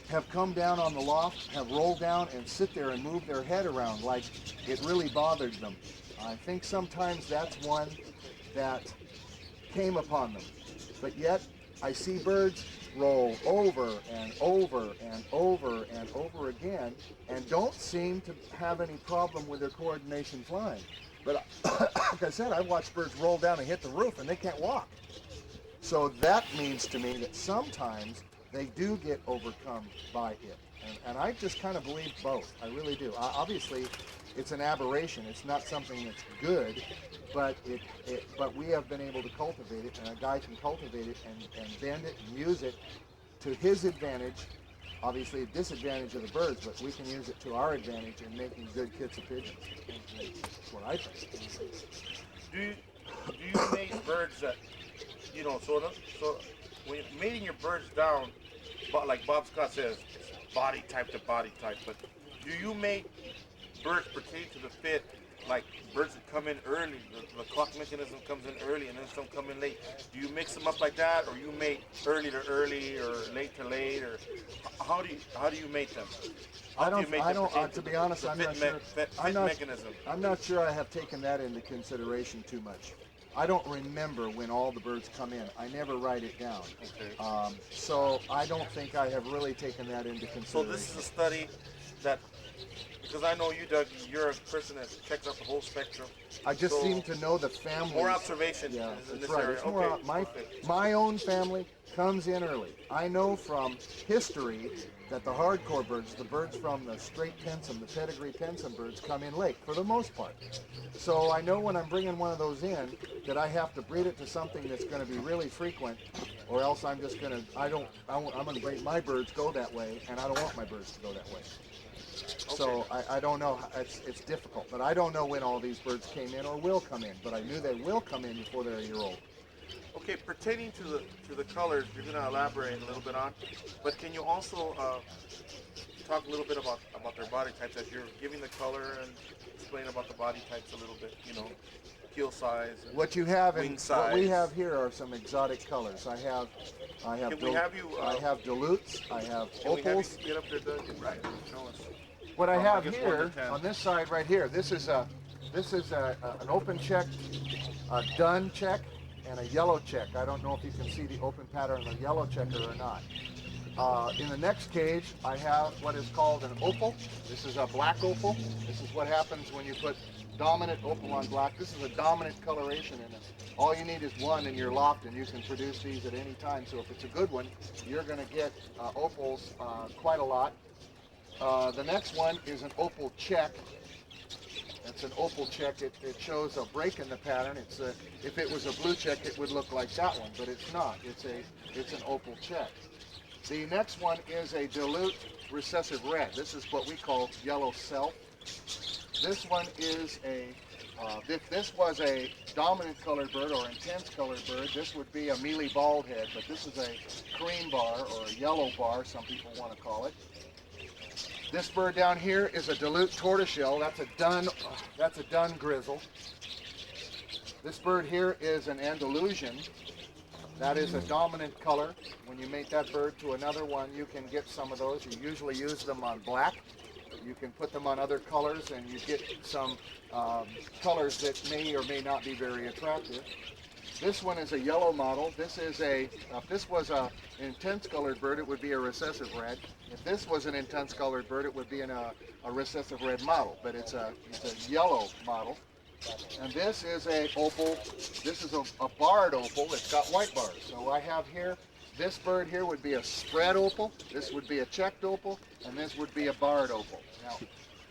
have come down on the loft, have rolled down and sit there and move their head around like it really bothered them. I think sometimes that's one that came upon them. But yet, I see birds roll over and over and over and over again and don't seem to have any problem with their coordination flying. But like I said, I've watched birds roll down and hit the roof and they can't walk. So that means to me that sometimes they do get overcome by it. And I just kind of believe both. I really do. Obviously, it's an aberration. It's not something that's good, but but we have been able to cultivate it, and a guy can cultivate it and bend it and use it to his advantage. Obviously, a disadvantage of the birds, but we can use it to our advantage in making good kits of pigeons. That's what I think. Do you mate birds that, so when you're mating your birds down, but like Bob Scott says, it's body type to body type, but do you mate birds pertaining to the fit, like birds that come in early, the clock mechanism comes in early and then some come in late? Do you mix them up like that, or you mate early to early or late to late, or how do you mate them? To be honest, I'm not sure. Mechanism. I'm not sure I have taken that into consideration too much. I don't remember when all the birds come in. I never write it down. Okay. So I don't think I have really taken that into consideration. So this is a study that, because I know you, Doug, you're a person that checks out the whole spectrum. I just seem to know the family. More observation in this that's right. area. It's more my own family comes in early. I know from history that the hardcore birds, the birds from the straight pensum, the pedigree pensum birds, come in late for the most part. So I know when I'm bringing one of those in that I have to breed it to something that's going to be really frequent, or else I'm just going to, I'm going to make my birds go that way, and I don't want my birds to go that way. Okay. So I don't know, it's difficult, but I don't know when all these birds came in or will come in, but I knew they will come in before they're a year old. Okay, pertaining to the colors, you're going to elaborate a little bit on, but can you also talk a little bit about their body types as you're giving the color and explain about the body types a little bit, keel size, and what you have wing and size. What we have here are some exotic colors. I have Can we have you, I have dilutes, I have can we have opals. you get up there, Doug? Right, show us. What I have I guess here 1 to 10. on this side right here, this is an open check, a done check, and a yellow check. I don't know if you can see the open pattern on the yellow checker or not. In the next cage, I have what is called an opal. This is a black opal. This is what happens when you put dominant opal on black. This is a dominant coloration in it. All you need is one in your loft, and you can produce these at any time. So if it's a good one, you're going to get opals quite a lot. The next one is an opal check. It's an opal check. It shows a break in the pattern. If it was a blue check, it would look like that one, but it's not. It's an opal check. The next one is a dilute recessive red. This is what we call yellow self. This one is if this was a dominant colored bird or intense colored bird, this would be a mealy bald head, but this is a cream bar or a yellow bar, some people want to call it. This bird down here is a dilute tortoiseshell. That's a dun grizzle. This bird here is an Andalusian. That is a dominant color. When you mate that bird to another one, you can get some of those. You usually use them on black. You can put them on other colors, and you get some colors that may or may not be very attractive. This one is a yellow model. This is if this was an intense colored bird, it would be a recessive red. If this was an intense colored bird, it would be a recessive red model, but it's a yellow model. And this is a opal. This is a barred opal. It's got white bars. So I have here, this bird here would be a spread opal. This would be a checked opal, and this would be a barred opal. Now,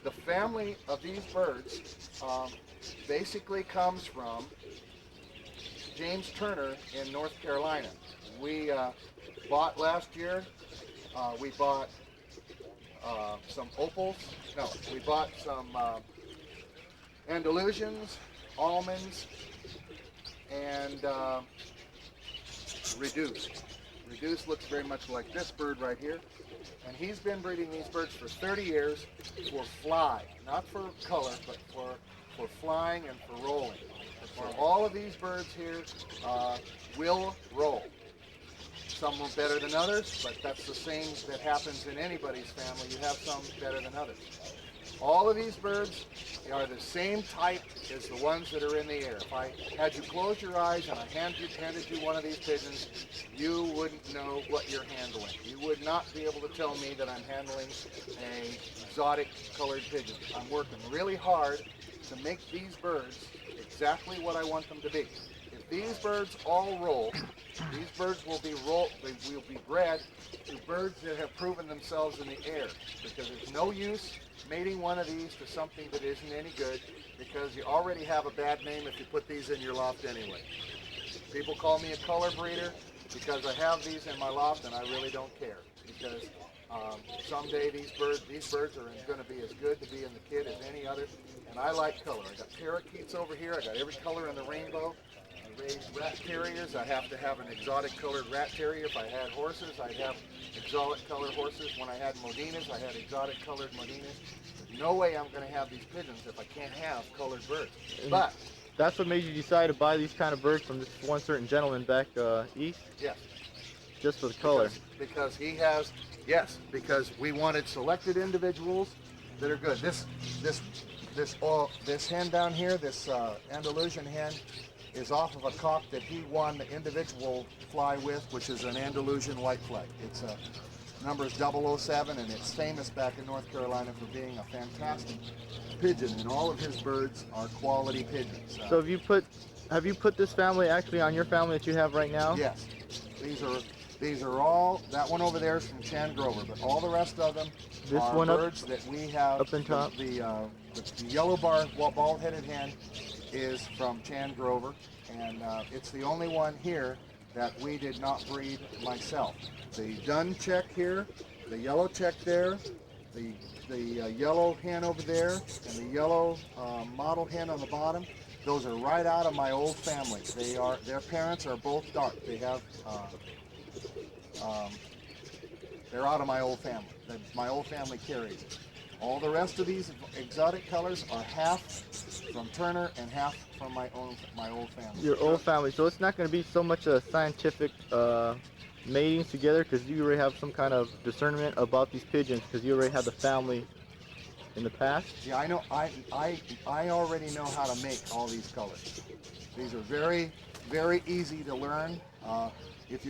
the family of these birds basically comes from James Turner in North Carolina. We bought last year, we bought some opals. No, we bought some Andalusians, almonds, and reduced. Reduced looks very much like this bird right here. And he's been breeding these birds for 30 years for fly, not for color, but for flying and for rolling. For all of these birds here will roll. Some are better than others, but that's the same that happens in anybody's family. You have some better than others. All of these birds are the same type as the ones that are in the air. If I had you close your eyes and I handed you one of these pigeons, you wouldn't know what you're handling. You would not be able to tell me that I'm handling an exotic colored pigeon. I'm working really hard to make these birds exactly what I want them to be. If these birds all roll, these birds will be bred to birds that have proven themselves in the air, because there's no use mating one of these to something that isn't any good, because you already have a bad name if you put these in your loft anyway. People call me a color breeder because I have these in my loft, and I really don't care, because someday these birds are going to be as good to be in the kit as any other, and I like color. I got parakeets over here. I got every color in the rainbow. I raise rat terriers. I have to have an exotic colored rat terrier. If I had horses, I'd have exotic colored horses. When I had Medinas, I had exotic colored Medinas. There's no way I'm going to have these pigeons if I can't have colored birds. But that's what made you decide to buy these kind of birds from this one certain gentleman back east? Yes. Just for the color? Because he has, yes, because we wanted selected individuals that are good. This hen down here, this Andalusian hen, is off of a cock that he won the individual fly with, which is an Andalusian white flag. It's number is 007, and it's famous back in North Carolina for being a fantastic pigeon, and all of his birds are quality pigeons. So have you put this family actually on your family that you have right now? Yes. These are all, that one over there is from Chan Grover, but all the rest of them are birds that we have. Up in top? The yellow bar bald-headed hen is from Chan Grover, and it's the only one here that we did not breed myself. The dun check here, the yellow check there, the yellow hen over there, and the yellow model hen on the bottom, those are right out of my old family. Their parents are both dark. They have they're out of my old family. My old family carries it. All the rest of these exotic colors are half from Turner and half from my old family. Your old family. So it's not going to be so much a scientific mating together, because you already have some kind of discernment about these pigeons, because you already had the family in the past. Yeah, I know. I already know how to make all these colors. These are very very easy to learn. If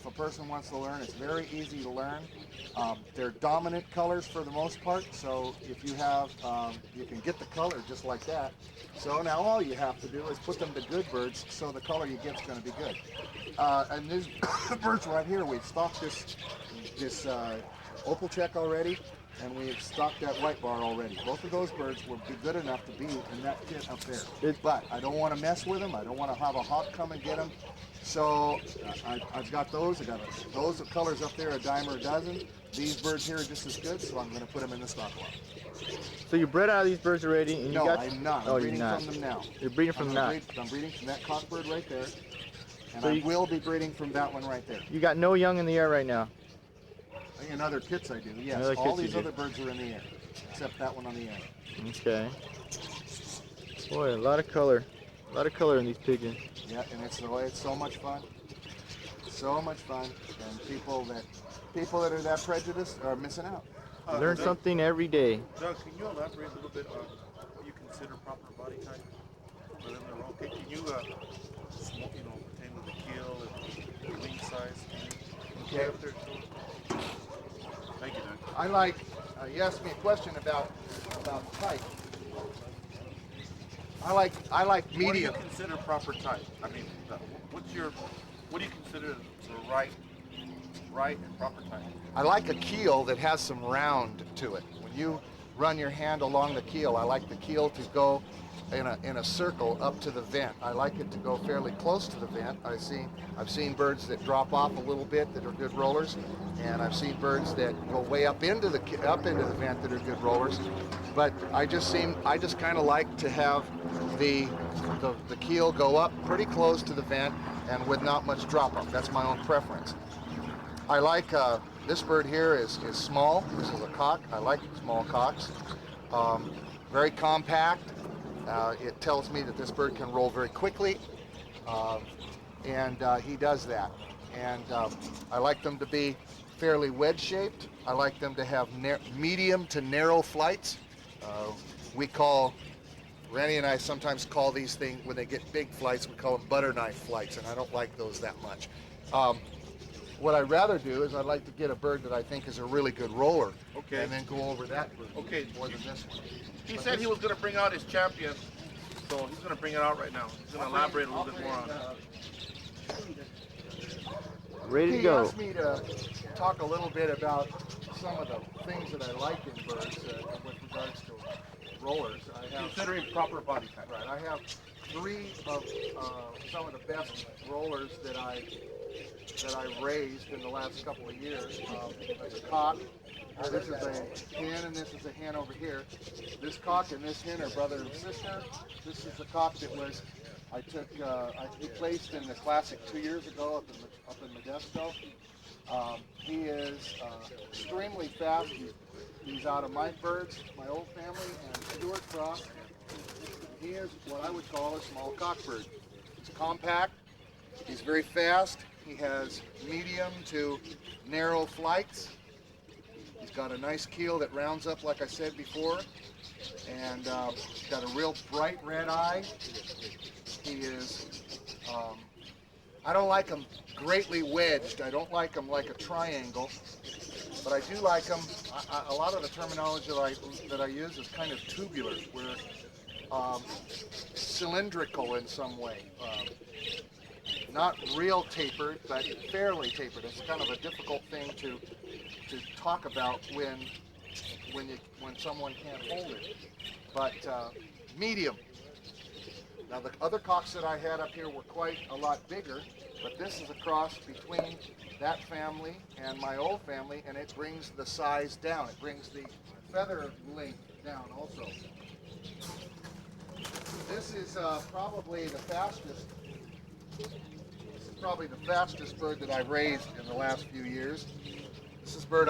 a person wants to learn, it's very easy to learn. They're dominant colors for the most part, so if you have, you can get the color just like that. So now all you have to do is put them to good birds, so the color you get is going to be good. And these birds right here, we've stocked this opal check already, and we've stocked that white bar already. Both of those birds will be good enough to be in that kit up there. But I don't want to mess with them. I don't want to have a hawk come and get them. So I've got those. Those colors up there, a dime or a dozen. These birds here are just as good, so I'm going to put them in the stock lot. So you bred out of these birds already? And No, you got... I'm not. Oh, I'm you're breeding not. from them now. You're breeding from them now. I'm breeding from that cockbird right there. And So I will be breeding from that one right there. You got no young in the air right now? In other kits I do, yes. Other All kits you these do. other birds are in the air, except that one on the end. Okay. Boy, a lot of color. A lot of color in these pigeons. Yeah, and it's so much fun. So much fun. And people that are that prejudiced are missing out. Learn something every day. Doug, can you elaborate a little bit on what you consider proper body type for them to roll? Can you, pertain with the keel and the wing size? Okay. Up there. Thank you, Doug. You asked me a question about type. I like medium. What do you consider proper type? I mean, what do you consider the right and proper type? I like a keel that has some round to it. When you run your hand along the keel, I like the keel to go in a circle up to the vent. I like it to go fairly close to the vent. I've seen birds that drop off a little bit that are good rollers, and I've seen birds that go way up into the vent that are good rollers. But I just kind of like to have the keel go up pretty close to the vent and with not much drop off. That's my own preference. I like this bird here is small. This is a cock. I like small cocks. Very compact. It tells me that this bird can roll very quickly, and he does that. And I like them to be fairly wedge-shaped. I like them to have medium to narrow flights. Randy and I sometimes call these things, when they get big flights, we call them butter knife flights, and I don't like those that much. What I'd rather do is I'd like to get a bird that I think is a really good roller, Okay. and then go over that bird Okay. more than this one. He said he was going to bring out his champion, so he's going to bring it out right now. He's going to elaborate a little bit more on it. Ready to He go. asked me to talk a little bit about some of the things that I like in birds with regards to rollers. Considering proper body type. Right, I have 3 of some of the best rollers that I've raised in the last couple of years. That's a cock. This is a hen, and this is a hen over here. This cock and this hen are brother and sister. This is the cock that I placed in the Classic 2 years ago up in Modesto. He is extremely fast. He's out of my birds, my old family, and Stuart cross. He is what I would call a small cockbird. He's compact. He's very fast. He has medium to narrow flights. He's got a nice keel that rounds up, like I said before, and he's got a real bright red eye. He is, I don't like him greatly wedged. I don't like him like a triangle, but I do like him. A lot of the terminology that I use is kind of tubular. We're cylindrical in some way. Not real tapered, but fairly tapered. It's kind of a difficult thing to talk about when someone can't hold it. But medium. Now the other cocks that I had up here were quite a lot bigger, but this is a cross between that family and my old family, and it brings the size down. It brings the feather length down also. This is probably the fastest. This is probably the fastest bird that I've raised in the last few years. This bird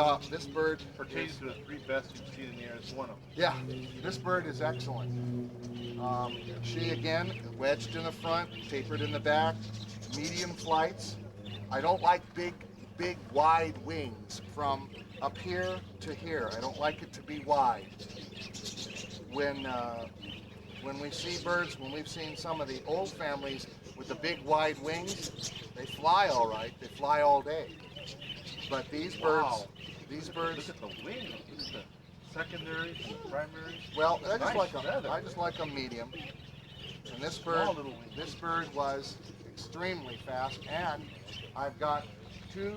Pertains to the 3 best you've seen in the air. It's one of them. Yeah, this bird is excellent. She again wedged in the front, tapered in the back, medium flights. I don't like big wide wings from up here to here. I don't like it to be wide. When we see birds, when we've seen some of the old families with the big wide wings, they fly all right. They fly all day. But these birds, Wow. these birds, Look at the wings. Look at the secondaries and the primaries. well, I just Nice like them. feather. I just like them medium. And this Small bird, little wings. this bird was extremely fast. And I've got two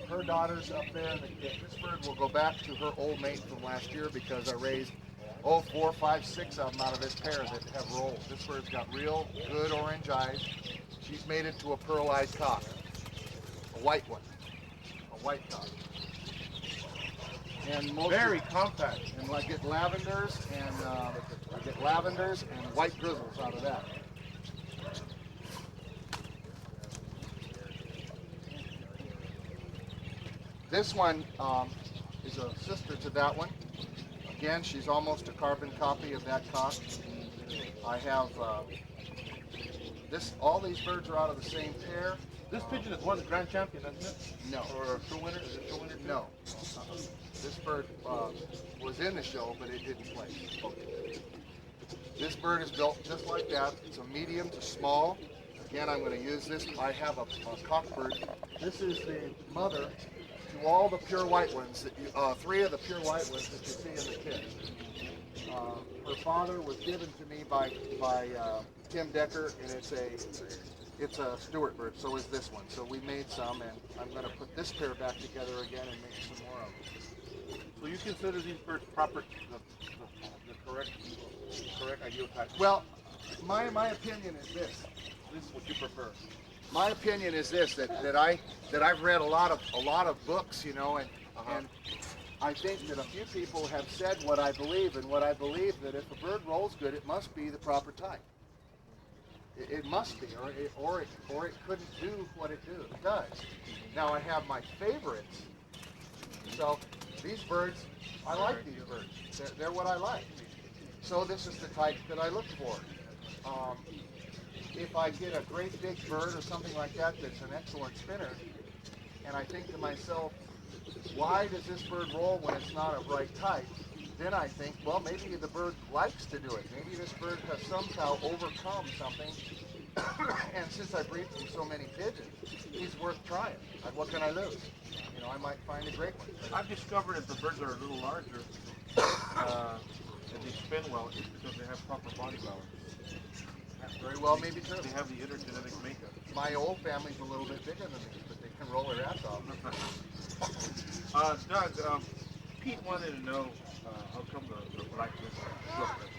her daughters up there. And this bird will go back to her old mate from last year because I raised 4, 5, 6 of them out of this pair that have rolled. This bird's got real good orange eyes. She's made it to a pearl-eyed cock, a white one, a white cock. And Very compact. and I get lavenders and white grizzles out of that. This one is a sister to that one. Again, she's almost a carbon copy of that cock. I have all these birds are out of the same pair. This pigeon is one grand champion, isn't it? No. Or a show winner? Is it show winner too? No. This bird was in the show, but it didn't place. This bird is built just like that. It's a medium to small. Again, I'm going to use this. I have a cock bird. This is the mother to all the pure white ones. That you, 3 of the pure white ones that you see in the kit. Her father was given to me by Tim Decker, and it's a Stewart bird. So is this one. So we made some, and I'm going to put this pair back together again and make some more of them. So you consider these birds proper, the correct ideal type? Well, my opinion is this. This is what you prefer. My opinion is this: that I've read a lot of books, you know, and I think that a few people have said what I believe, and what I believe that if a bird rolls good, it must be the proper type. It must be, or it couldn't do what it does. Now I have my favorites. So these birds, I like these birds. They're what I like. So this is the type that I look for. If I get a great big bird or something like that that's an excellent spinner, and I think to myself, why does this bird roll when it's not a right type? Then I think, well, maybe the bird likes to do it. Maybe this bird has somehow overcome something. And since I breed from so many pigeons, he's worth trying. What can I lose? You know, I might find a great one. I've discovered if the birds are a little larger and they spin well, it's because they have proper body balance. That very well may be true. They have the intergenetic makeup. My old family's a little bit bigger than me, but they can roll their ass off. Doug, Pete wanted to know how come the black list look that way.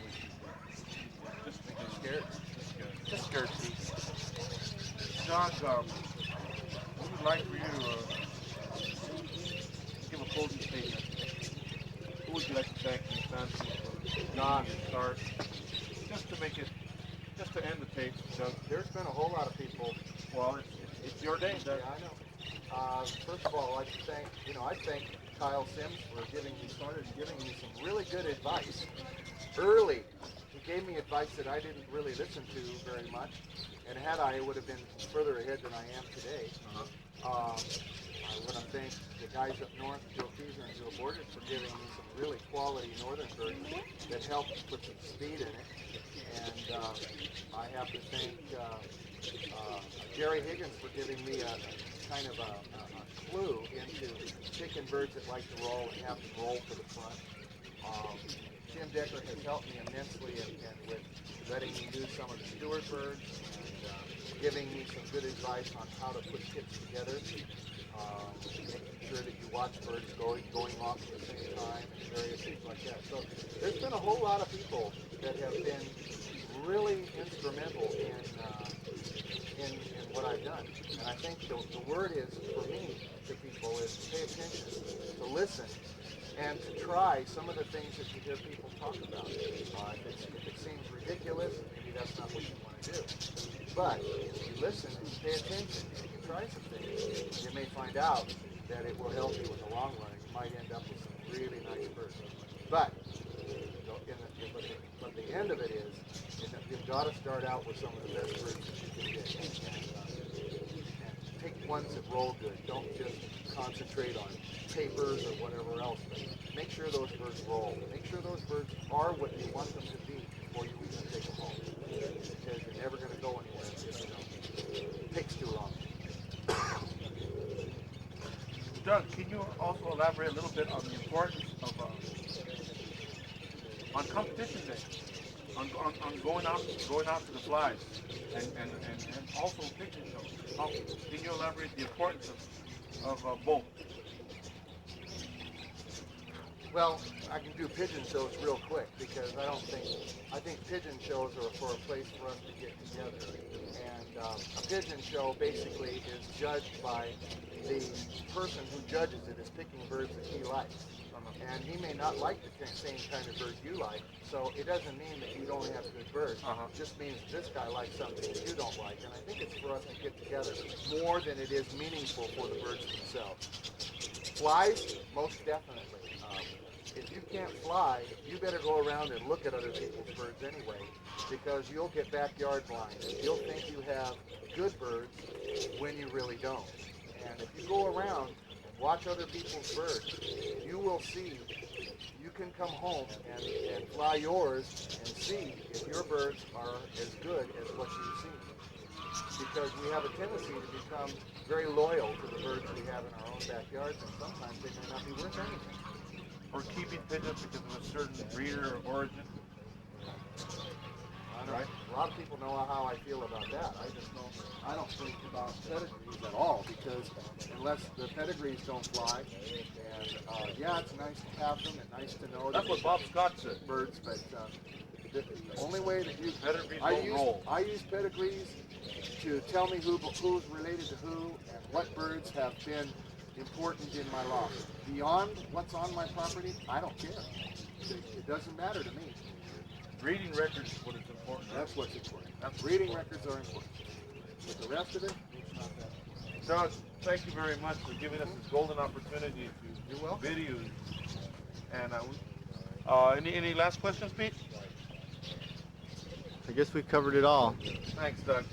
Just Scared? Just scared, Pete. Doug, we would like for you to give a closing statement. Who would you like to thank in your family for John and start? Just to end the tape, Doug. There's been a whole lot of people. Well, it's your day, Doug. Yeah, I know. First of all, I'd like to thank, I thank Kyle Sims for getting me started and giving me some really good advice early. He gave me advice that I didn't really listen to very much, and had I would have been further ahead than I am today. I want to thank the guys up north, Joe Keezer and Joe Borges, for giving me some really quality northern birds that helped put some speed in it. And I have to thank Jerry Higgins for giving me a kind of a clue into picking birds that like to roll and have them roll for the front. Tim Decker has helped me immensely and with letting me use some of the Stewart birds and giving me some good advice on how to put kits together. Making sure that you watch birds going off at the same time and various things like that. So there's been a whole lot of people that have been really instrumental in what I've done. And I think the word is, for me, to people, is to pay attention, to listen, and to try some of the things that you hear people talk about. If it seems ridiculous, maybe that's not what you want to do. But if you listen and you pay attention and you try some things, you may find out that it will help you in the long run. You might end up with some really nice birds. But the end of it is, you've got to start out with some of the best birds that you can get. And pick ones that roll good. Don't just concentrate on papers or whatever else. But make sure those birds roll. Make sure those birds are what you want them to be before you even take them home. Because you're never going to go anywhere if you don't. it takes too long. Doug, can you also elaborate a little bit on the importance of on competition day, on going out to the flies, and also pigeon shows? Can you elaborate the importance of both? Well, I can do pigeon shows real quick because I think pigeon shows are for a place for us to get together. And a pigeon show basically is judged by the person who judges it is picking birds that he likes. And he may not like the same kind of bird you like, so it doesn't mean that you don't have good birds. It just means this guy likes something that you don't like. And I think it's for us to get together more than it is meaningful for the birds themselves. Flies, most definitely. If you can't fly, you better go around and look at other people's birds anyway, because you'll get backyard blind. You'll think you have good birds when you really don't. And if you go around and watch other people's birds, you will see, you can come home and fly yours and see if your birds are as good as what you've seen. Because we have a tendency to become very loyal to the birds we have in our own backyards, and sometimes they may not be worth anything. Or keeping pigeons because of a certain breeder or origin? Right? A lot of people know how I feel about that. I don't think about pedigrees at all, because unless the pedigrees don't fly, and yeah, it's nice to have them and nice to know That's what Bob Scott said. birds, but the only way that you Pedigrees don't roll. I use pedigrees to tell me who's related to who and what birds have been important in my loft. Beyond what's on my property, I don't care. It doesn't matter to me. Breeding records is what is important. That's what's important. Breeding records are important. But the rest of it, it's not that. Doug, thank you very much for giving us this golden opportunity to You're welcome. video. And any last questions, Pete? I guess we covered it all. Thanks, Doug.